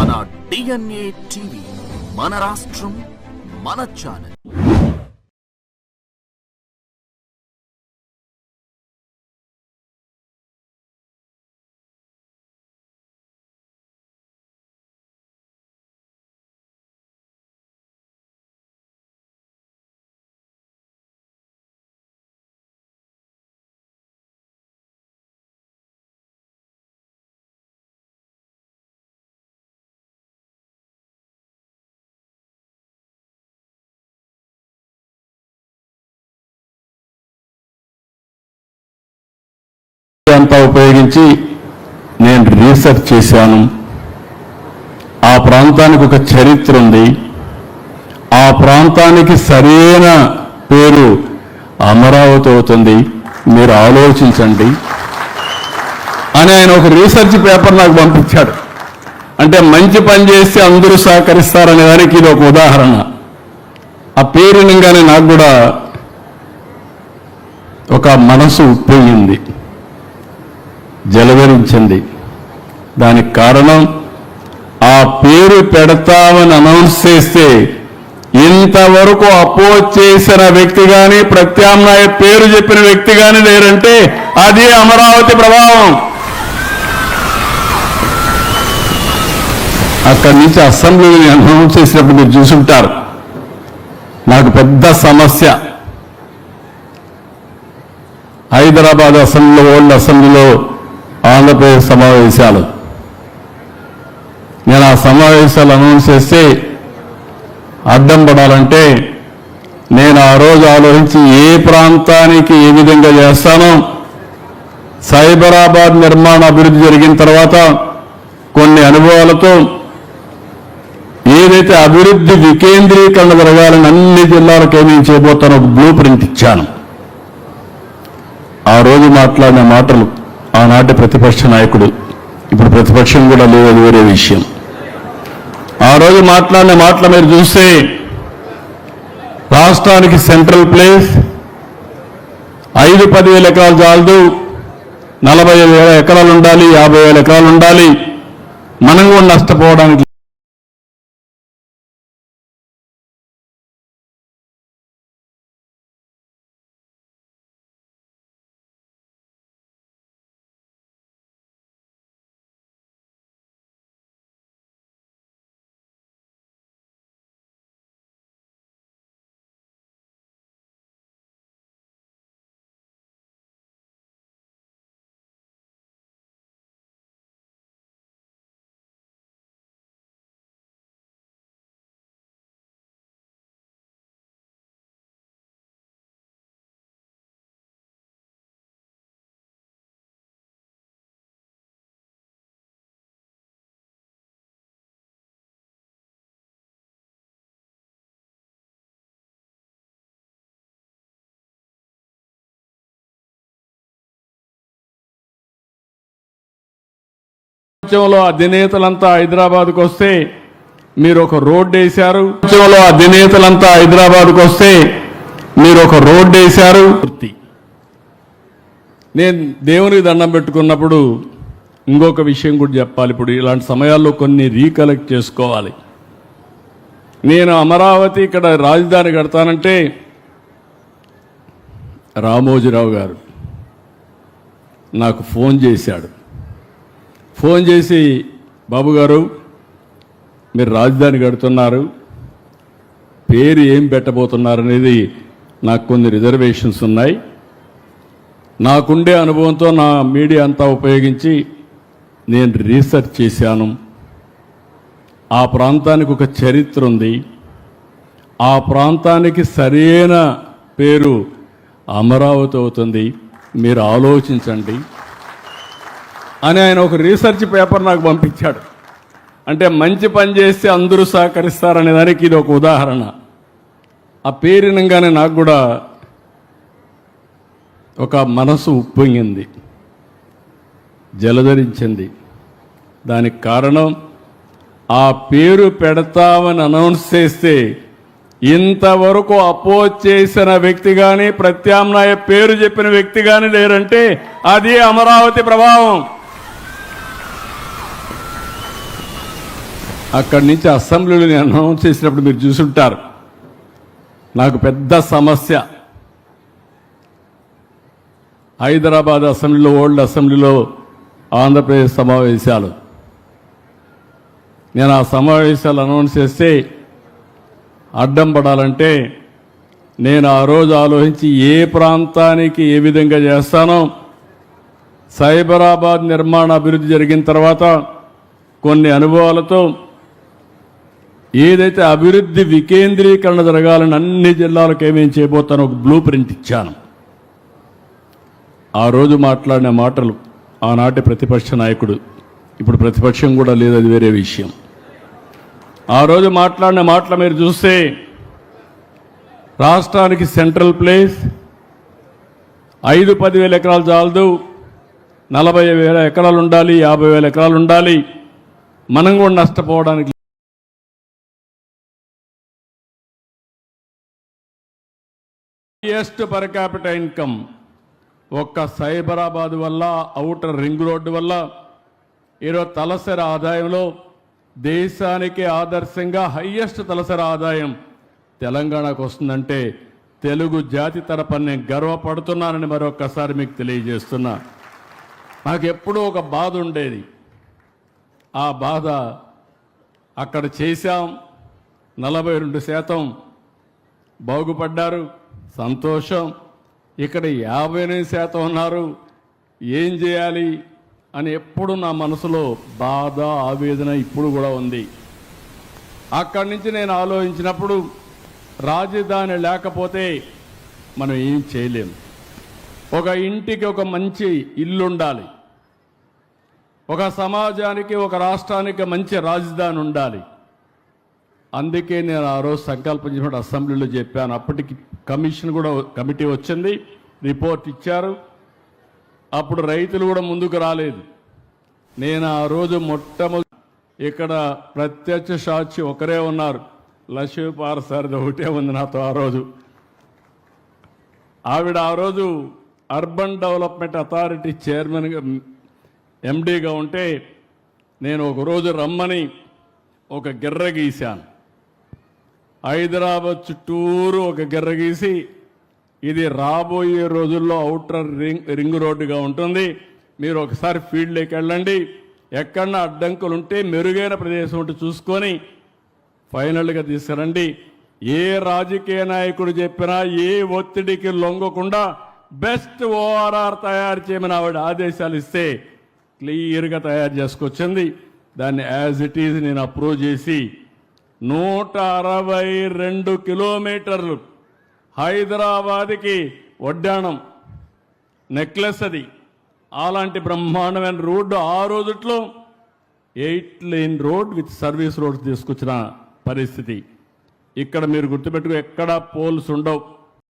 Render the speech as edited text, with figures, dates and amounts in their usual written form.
మన DNA TV, మన రాష్ట్రం, మన ఛానల్. అంతా ఉపయోగించి నేను రీసెర్చ్ చేశాను. ఆ ప్రాంతానికి ఒక చరిత్ర ఉంది. ఆ ప్రాంతానికి సరైన పేరు అమరావతి అవుతుంది, మీరు ఆలోచించండి అని ఆయన ఒక రీసెర్చ్ పేపర్ నాకు పంపించాడు. అంటే మంచి పని చేస్తే అందరూ సహకరిస్తారనే దానికి ఇది ఒక ఉదాహరణ. ఆ పేరు వినగానే నాకు కూడా ఒక మనసు ఉప్పొంగింది, జలధరించింది. దానికి కారణం ఆ పేరు పెడతామని అనౌన్స్ చేస్తే ఇంతవరకు అపోజ్ చేసిన వ్యక్తి కానీ ప్రత్యామ్నాయ పేరు చెప్పిన వ్యక్తి కానీ లేరంటే అది అమరావతి ప్రభావం. అక్కడి నుంచి అసెంబ్లీని అనౌన్స్ చేసినప్పుడు మీరు చూసుంటారు. నాకు పెద్ద సమస్య, హైదరాబాద్ అసెంబ్లీలో, ఓల్డ్ అసెంబ్లీలో ఆంధ్రప్రదేశ్ సమావేశాలు. నేను ఆ సమావేశాలు అనౌన్స్ చేస్తే అడ్డం పడాలంటే నేను ఆ రోజు ఆలోచించి ఏ ప్రాంతానికి ఏ విధంగా చేస్తానో, సైబరాబాద్ నిర్మాణ అభివృద్ధి జరిగిన తర్వాత కొన్ని అనుభవాలతో ఏదైతే అభివృద్ధి వికేంద్రీకరణ జరగాలని అన్ని జిల్లాలకు ఏమేం చేయబోతానో ఒక బ్లూ ప్రింట్ ఇచ్చాను. ఆ రోజు మాట్లాడిన మాటలు ఆనాటి ప్రతిపక్ష నాయకుడు, ఇప్పుడు ప్రతిపక్షం కూడా లేదు, అది వేరే విషయం. ఆ రోజు మాట్లాడిన మాటలు మీరు చూస్తే రాష్ట్రానికి సెంట్రల్ ప్లేస్ 5-10,000 ఎకరాలు చాలదు, 45,000 ఎకరాలు ఉండాలి, 50,000 ఎకరాలు ఉండాలి. మనం కూడా నష్టపోవడానికి అధినేతలంతా హైదరాబాద్కు వస్తే మీరు ఒక రోడ్డు వేశారు. అధినేతలంతా హైదరాబాద్కు వస్తే మీరు ఒక రోడ్డు వేశారు. నేను దేవునికి దండం పెట్టుకున్నప్పుడు ఇంకొక విషయం కూడా చెప్పాలి. ఇప్పుడు ఇలాంటి సమయాల్లో కొన్ని రీకలెక్ట్ చేసుకోవాలి. నేను అమరావతి ఇక్కడ రాజధాని కడతానంటే రామోజీరావు గారు నాకు ఫోన్ చేశాడు. ఫోన్ చేసి, బాబు గారు మీరు రాజధాని కడుతున్నారు, పేరు ఏం పెట్టబోతున్నారు అనేది నాకు కొన్ని రిజర్వేషన్స్ ఉన్నాయి. నాకుండే అనుభవంతో నా మీడియా అంతా ఉపయోగించి నేను రీసెర్చ్ చేశాను. ఆ ప్రాంతానికి ఒక చరిత్ర ఉంది. ఆ ప్రాంతానికి సరైన పేరు అమరావతి అవుతుంది, మీరు ఆలోచించండి అని ఆయన ఒక రీసెర్చ్ పేపర్ నాకు పంపించాడు. అంటే మంచి పని చేస్తే అందరూ సహకరిస్తారనే దానికి ఇది ఒక ఉదాహరణ. ఆ పేరు వినగానే నాకు కూడా ఒక మనసు ఉప్పొంగింది, జలధరించింది. దానికి కారణం ఆ పేరు పెడతామని అనౌన్స్ చేస్తే ఇంతవరకు అపోజ్ చేసిన వ్యక్తి కానీ ప్రత్యామ్నాయ పేరు చెప్పిన వ్యక్తి కానీ లేరంటే అది అమరావతి ప్రభావం. అక్కడి నుంచి అసెంబ్లీలో నేను అనౌన్స్ చేసినప్పుడు మీరు చూసుంటారు. నాకు పెద్ద సమస్య హైదరాబాద్ అసెంబ్లీలో, ఓల్డ్ అసెంబ్లీలో ఆంధ్రప్రదేశ్ సమావేశాలు. నేను ఆ సమావేశాలు అనౌన్స్ చేస్తే అడ్డం పడాలంటే నేను ఆ రోజు ఆలోచించి ఏ ప్రాంతానికి ఏ విధంగా చేస్తానో, సైబరాబాద్ నిర్మాణ అభివృద్ధి జరిగిన తర్వాత కొన్ని అనుభవాలతో ఏదైతే అభివృద్ధి వికేంద్రీకరణ జరగాలని అన్ని జిల్లాలకు ఏమేం చేయబోతానో ఒక బ్లూ ప్రింట్ ఇచ్చాను. ఆ రోజు మాట్లాడిన మాటలు ఆనాటి ప్రతిపక్ష నాయకుడు, ఇప్పుడు ప్రతిపక్షం కూడా లేదు, అది వేరే విషయం. ఆ రోజు మాట్లాడిన మాటలు మీరు చూస్తే రాష్ట్రానికి సెంట్రల్ ప్లేస్ 5-10 ఎకరాలు చాలదు, 40,000 ఎకరాలు ఉండాలి, 50,000 ఎకరాలు ఉండాలి. మనం కూడా నష్టపోవడానికి హైయెస్ట్ పర్ క్యాపిటల్ ఇన్కమ్ ఒక్క సైబరాబాద్ వల్ల, ఔటర్ రింగ్ రోడ్డు వల్ల ఈరోజు తలసరి ఆదాయంలో దేశానికి ఆదర్శంగా హైయెస్ట్ తలసరి ఆదాయం తెలంగాణకు వస్తుందంటే తెలుగు జాతి తరపున నేను గర్వపడుతున్నానని మరొక్కసారి మీకు తెలియజేస్తున్నా. నాకు ఎప్పుడూ ఒక బాధ ఉండేది. ఆ బాధ అక్కడ చేశాం. 42% బాగుపడ్డారు, సంతోషం. ఇక్కడ 58% ఉన్నారు, ఏం చేయాలి అని ఎప్పుడు నా మనసులో బాధ, ఆవేదన ఇప్పుడు కూడా ఉంది. అక్కడి నుంచి నేను ఆలోచించినప్పుడు రాజధాని లేకపోతే మనం ఏం చేయలేం. ఒక ఇంటికి ఒక మంచి ఇల్లు ఉండాలి, ఒక సమాజానికి, ఒక రాష్ట్రానికి మంచి రాజధాని ఉండాలి. అందుకే నేను ఆ రోజు సంకల్పించినప్పుడు అసెంబ్లీలో చెప్పాను. అప్పటికి కమిటీ వచ్చింది, రిపోర్ట్ ఇచ్చారు. అప్పుడు రైతులు కూడా ముందుకు రాలేదు. నేను ఆ రోజు మొట్టమొదటి ఇక్కడ ప్రత్యక్ష సాక్షి ఒకరే ఉన్నారు, లక్ష్మీపార్ సార్ది ఒకటే ఉంది నాతో. ఆ రోజు ఆవిడ ఆ రోజు అర్బన్ డెవలప్మెంట్ అథారిటీ చైర్మన్గా, ఎండీగా ఉంటే నేను ఒకరోజు రమ్మని ఒక గిర్ర గీశాను. హైదరాబాద్ చుట్టూరు ఒక గిర్ర గీసి, ఇది రాబోయే రోజుల్లో ఔటర్ రింగ్ రోడ్డుగా ఉంటుంది, మీరు ఒకసారి ఫీల్డ్లోకి వెళ్ళండి, ఎక్కడన్నా అడ్డంకులు ఉంటే మెరుగైన ప్రదేశం ఉంటే చూసుకొని ఫైనల్గా తీసుకురండి. ఏ రాజకీయ నాయకుడు చెప్పినా ఏ ఒత్తిడికి లొంగకుండా బెస్ట్ ఓఆర్ఆర్ తయారు చేయమని ఆవిడ ఆదేశాలు ఇస్తే క్లియర్గా తయారు చేసుకొచ్చింది. దాన్ని యాజ్ ఇట్ ఈజ్ నేను అప్రూవ్ చేసి 162 కిలోమీటర్లు హైదరాబాద్కి వడ్డాణం నెక్లెస్, అది అలాంటి బ్రహ్మాండమైన రోడ్డు ఆ రోజుట్లో 8 lane road with service roads తీసుకొచ్చిన పరిస్థితి. ఇక్కడ మీరు గుర్తుపెట్టుకో, ఎక్కడా పోల్స్ ఉండవు.